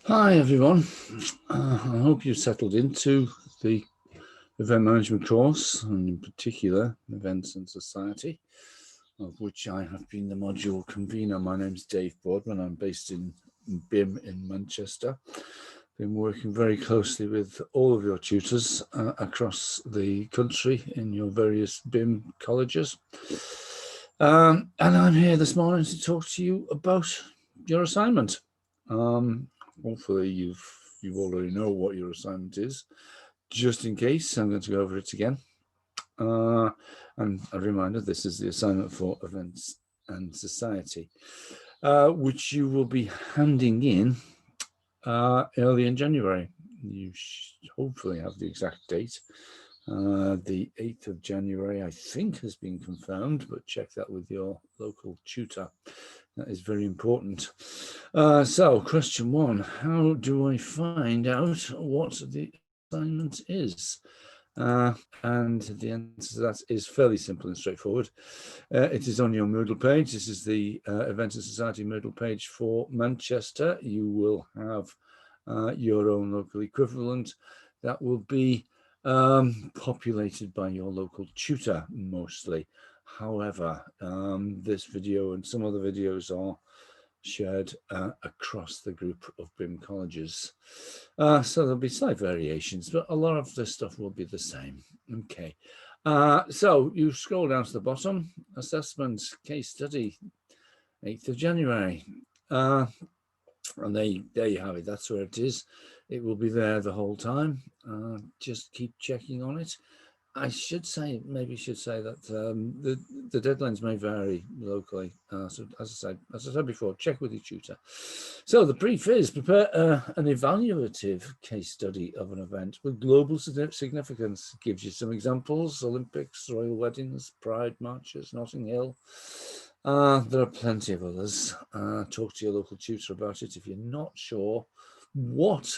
Hi everyone, I hope you've settled into the event management course, and in particular events and society, of which I have been the module convener. My name's Dave Boardman. I'm based in BIM in Manchester. Been working very closely with all of your tutors across the country in your various BIM colleges. And I'm here this morning to talk to you about your assignment. Hopefully you already know what your assignment is. Just in case, I'm going to go over it again. And a reminder, this is the assignment for events and society, which you will be handing in early in January. You should hopefully have the exact date. The 8th of January, I think, has been confirmed, but check that with your local tutor. That is very important. So question one, how do I find out what the assignment is? And the answer to that is fairly simple and straightforward. It is on your Moodle page. This is the Events and Society Moodle page for Manchester. You will have your own local equivalent that will be populated by your local tutor mostly. However, this video and some other videos are shared across the group of BIM colleges. So there'll be slight variations, but a lot of this stuff will be the same. Okay, so you scroll down to the bottom, assessment case study, 8th of January. And there you have it. That's where it is. It will be there the whole time. Just keep checking on it. I should say, maybe should say that the deadlines may vary locally. So as I said before, check with your tutor. So the brief is prepare an evaluative case study of an event with global significance. Gives you some examples: Olympics, royal weddings, Pride marches, Notting Hill. There are plenty of others. Talk to your local tutor about it if you're not sure what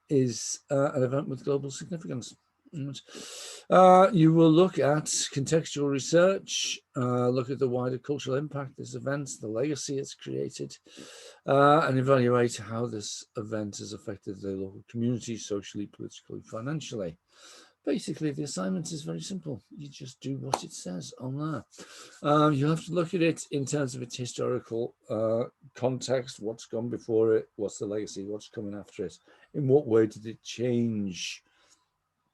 is an event with global significance. You will look at contextual research, look at the wider cultural impact of this event, the legacy it's created, and evaluate how this event has affected the local community socially, politically, financially. Basically, the assignment is very simple. You just do what it says on there. You have to look at it in terms of its historical context, what's gone before it, what's the legacy, what's coming after it, in what way did it change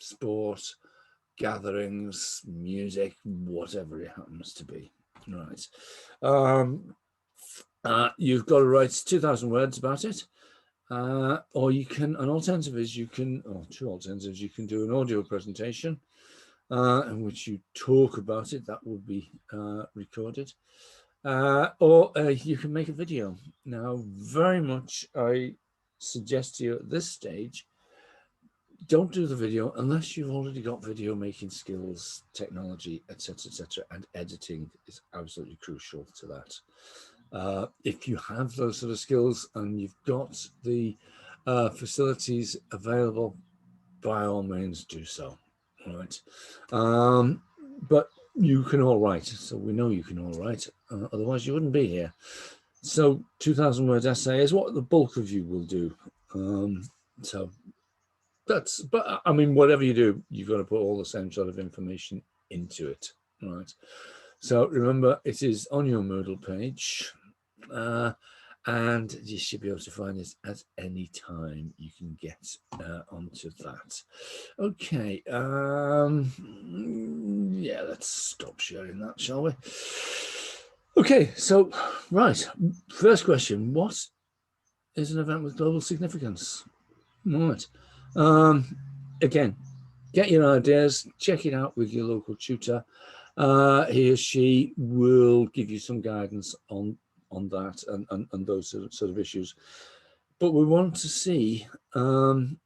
sport, gatherings, music, whatever it happens to be. Right. You've got to write 2,000 words about it. Or you can, an alternative is you can, or two alternatives, you can do an audio presentation in which you talk about it. That will be recorded. Or you can make a video. Now, very much I suggest to you at this stage, don't do the video unless you've already got video making skills, technology, etc., and editing is absolutely crucial to that. If you have those sort of skills and you've got the facilities available, by all means do so. Right. But you can all write, so we know you can all write, otherwise you wouldn't be here. So 2,000 word essay is what the bulk of you will do. So that's, but I mean, whatever you do, you've got to put all the same sort of information into it, right? So remember, it is on your Moodle page, and you should be able to find it at any time you can get onto that. Okay, yeah, let's stop sharing that, shall we? Okay, so, right, first question, what is an event with global significance? Right. Again, get your ideas, check it out with your local tutor. He or she will give you some guidance on that and those sort of issues. But we want to see the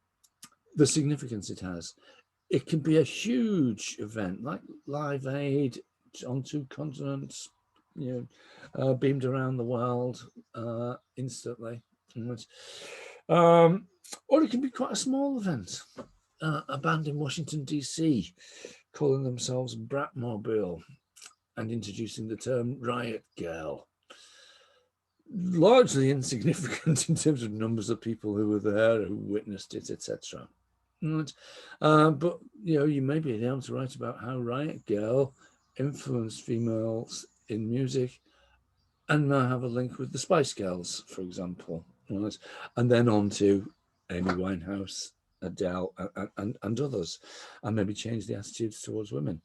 significance it has. It can be a huge event like Live Aid on 2 continents, you know, beamed around the world instantly. Or it can be quite a small event. A band in Washington, D.C. calling themselves Bratmobile and introducing the term Riot Girl. largely insignificant in terms of numbers of people who were there, who witnessed it, etc. But you may be able to write about how Riot Girl influenced females in music, and now have a link with the Spice Girls, for example, right? And then on to Amy Winehouse, Adele, and others, and maybe change the attitudes towards women.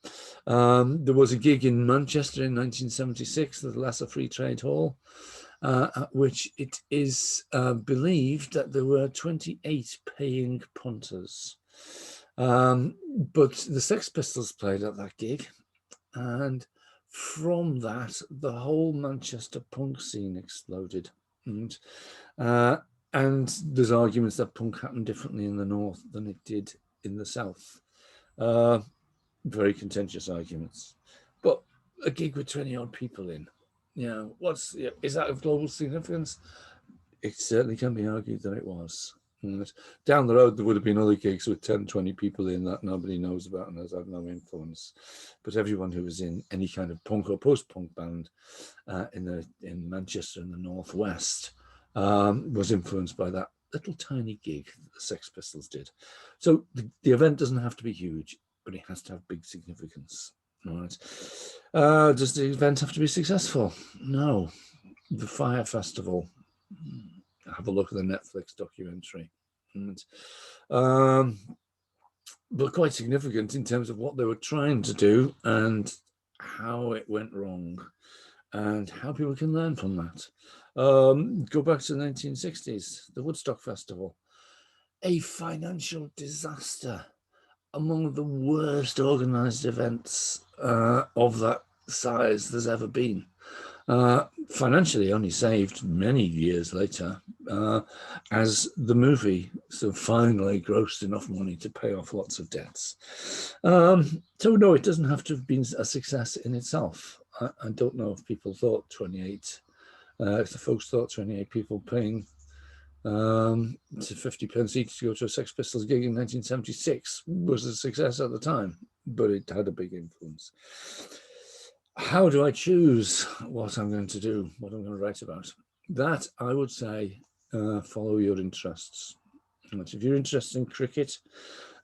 There was a gig in Manchester in 1976, the Lesser Free Trade Hall, at which it is believed that there were 28 paying punters. But the Sex Pistols played at that gig, and from that, the whole Manchester punk scene exploded. And there's arguments that punk happened differently in the north than it did in the south. Very contentious arguments. But a gig with 20 odd people in, is that of global significance? It certainly can be argued that it was. Down the road, there would have been other gigs with 10, 20 people in that nobody knows about and has had no influence. But everyone who was in any kind of punk or post-punk band in Manchester in the Northwest was influenced by that little tiny gig that the Sex Pistols did. So the event doesn't have to be huge, but it has to have big significance. Right? Does the event have to be successful? No. The Fire Festival. Have a look at the Netflix documentary. But quite significant in terms of what they were trying to do and how it went wrong and how people can learn from that. Go back to the 1960s, the Woodstock Festival, a financial disaster, among the worst organized events of that size there's ever been. Financially only saved many years later as the movie finally grossed enough money to pay off lots of debts. So no, it doesn't have to have been a success in itself. I don't know if people thought 28, if the folks thought 28 people paying to 50 pence each to go to a Sex Pistols gig in 1976 was a success at the time, but it had a big influence. How do I choose what I'm going to do, what I'm going to write about? That, I would say, follow your interests. If you're interested in cricket,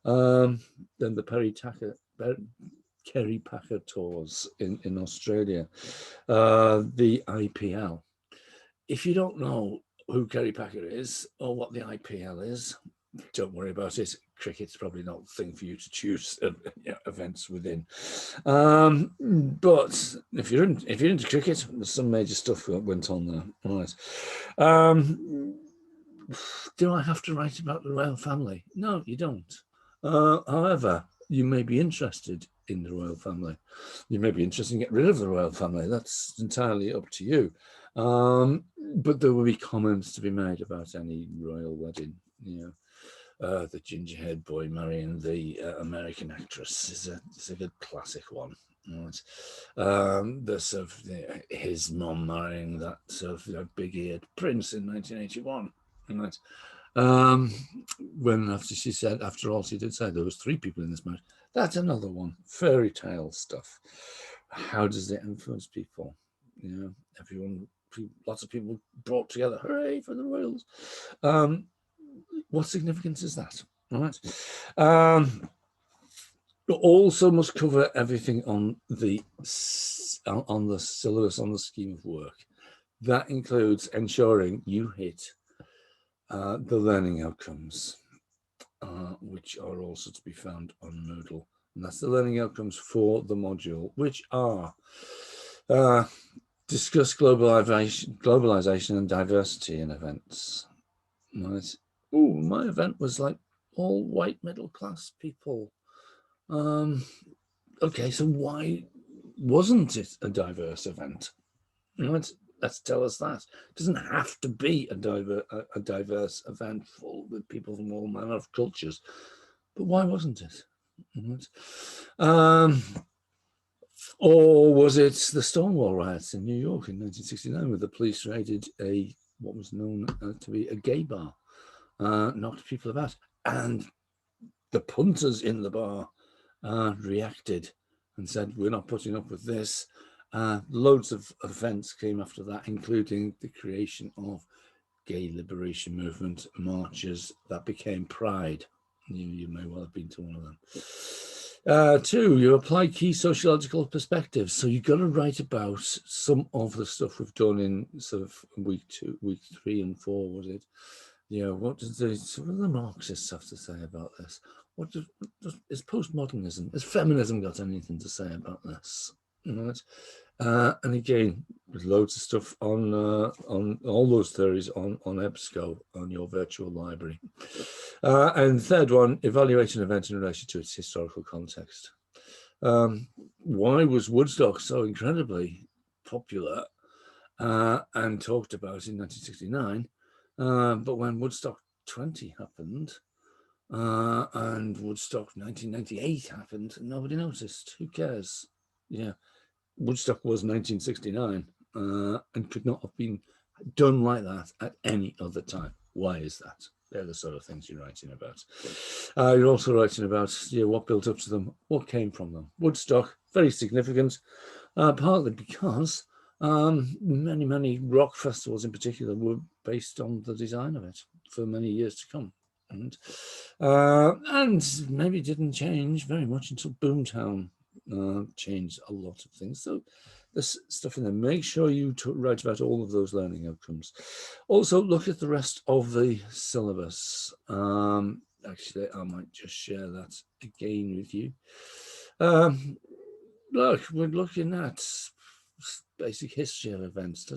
then the Kerry Packer tours in Australia, the IPL. If you don't know who Kerry Packer is or what the IPL is, don't worry about it. Cricket's probably not the thing for you to choose events within. But if you're into cricket, there's some major stuff that went on there. Right. Do I have to write about the royal family? No, you don't. However, you may be interested in the royal family. You may be interested in getting rid of the royal family. That's entirely up to you. But there will be comments to be made about any royal wedding. The ginger-haired boy marrying the American actress is a good classic one. Right? The sort of his mom marrying that sort of big-eared prince in 1981. Right? When after all she did say there was 3 people in this marriage. That's another one. Fairy tale stuff. How does it influence people? Lots of people brought together. Hooray for the royals! What significance is that? Right. Also must cover everything on the syllabus, on the scheme of work. That includes ensuring you hit the learning outcomes, which are also to be found on Moodle. And that's the learning outcomes for the module, which are discuss globalization and diversity in events. Right. Oh, my event was like all white middle class people. Okay, so why wasn't it a diverse event? Let's tell us that. It doesn't have to be a diverse event full with people from all manner of cultures, but why wasn't it? Or was it the Stonewall riots in New York in 1969, where the police raided what was known to be a gay bar, knocked people about, and the punters in the bar reacted and said, "We're not putting up with this," Loads of events came after that, including the creation of gay liberation movement marches that became Pride. You may well have been to one of them. 2, you apply key sociological perspectives. So you've got to write about some of the stuff we've done in sort of week 3 and 4, was it? What does what do the Marxists have to say about this? Is postmodernism, has feminism got anything to say about this? Right? And again, there's loads of stuff on all those theories on EBSCO, on your virtual library. And third one, evaluate an event in relation to its historical context. Why was Woodstock so incredibly popular and talked about in 1969? But when Woodstock 20 happened and Woodstock 1998 happened, nobody noticed. Who cares? Yeah. Woodstock was 1969 and could not have been done like that at any other time. Why is that? They're the sort of things you're writing about. You're also writing about what built up to them, what came from them. Woodstock, very significant, partly because many rock festivals in particular were based on the design of it for many years to come. And maybe didn't change very much until Boomtown changed a lot of things. So there's stuff in there. Make sure you write about all of those learning outcomes. Also look at the rest of the syllabus. Actually, I might just share that again with you. Look, we're looking at basic history of events.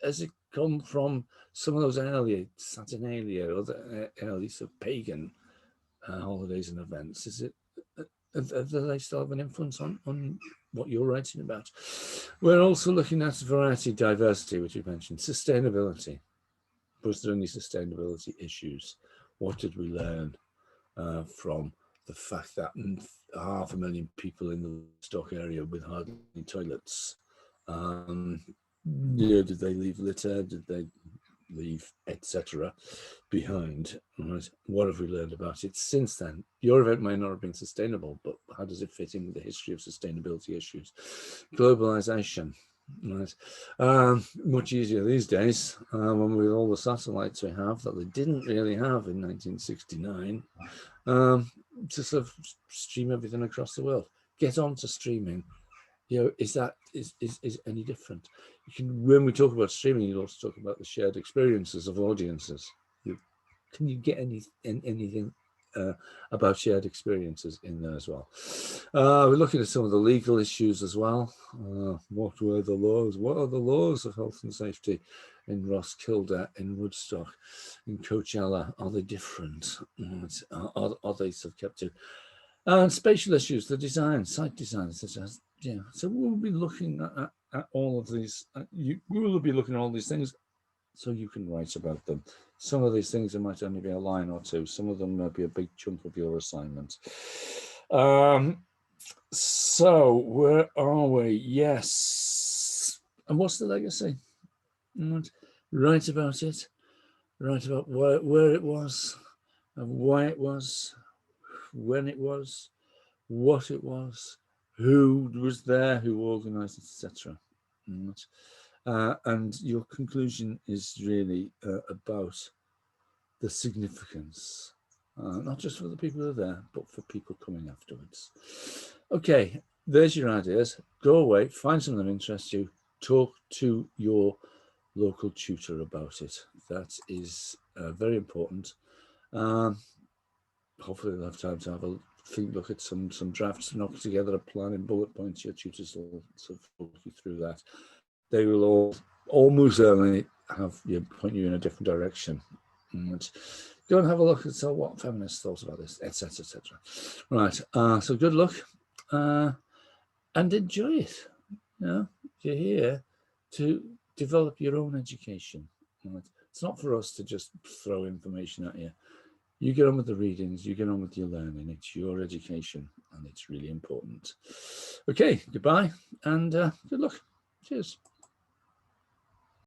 Has it come from some of those earlier Saturnalia or the early sort of pagan holidays and events? Is it? Do they still have an influence on what you're writing about? We're also looking at variety, diversity, which you mentioned, sustainability. Was there any sustainability issues? What did we learn from the fact that 500,000 people in the stock area with hardly any toilets? Did they leave litter? Did they leave, etc., behind? Right? What have we learned about it since then? Your event may not have been sustainable, but how does it fit in with the history of sustainability issues? Globalization, right? Much easier these days when with all the satellites we have that they didn't really have in 1969 to sort of stream everything across the world. Get on to streaming. Is any different? When we talk about streaming, you also talk about the shared experiences of audiences. Can you get anything about shared experiences in there as well? We're looking at some of the legal issues as well. What were the laws? What are the laws of health and safety in Roskilde, in Woodstock, in Coachella? Are they different? Are they sort of kept to? And spatial issues, the design, site design, etc. So we'll be looking at all of these. We will be looking at all these things so you can write about them. Some of these things, there might only be a line or two. Some of them might be a big chunk of your assignment. So where are we? Yes. And what's the legacy? Write about it. Write about where it was, and why it was, when it was, what it was, who was there, who organized it, etc. And your conclusion is really about the significance, not just for the people who are there, but for people coming afterwards. Okay, there's your ideas. Go away, find something that interests you, talk to your local tutor about it. That is very important. Hopefully they'll have time to have a look at some drafts, knock together a plan in bullet points. Your tutors will sort of walk you through that. They will all almost certainly have point you in a different direction. Go and have a look at what feminists thought about this, etc., etc. Right. So good luck and enjoy it. You're here to develop your own education. Right? It's not for us to just throw information at you. You get on with the readings, you get on with your learning. It's your education, and it's really important. Okay, goodbye, and good luck. Cheers.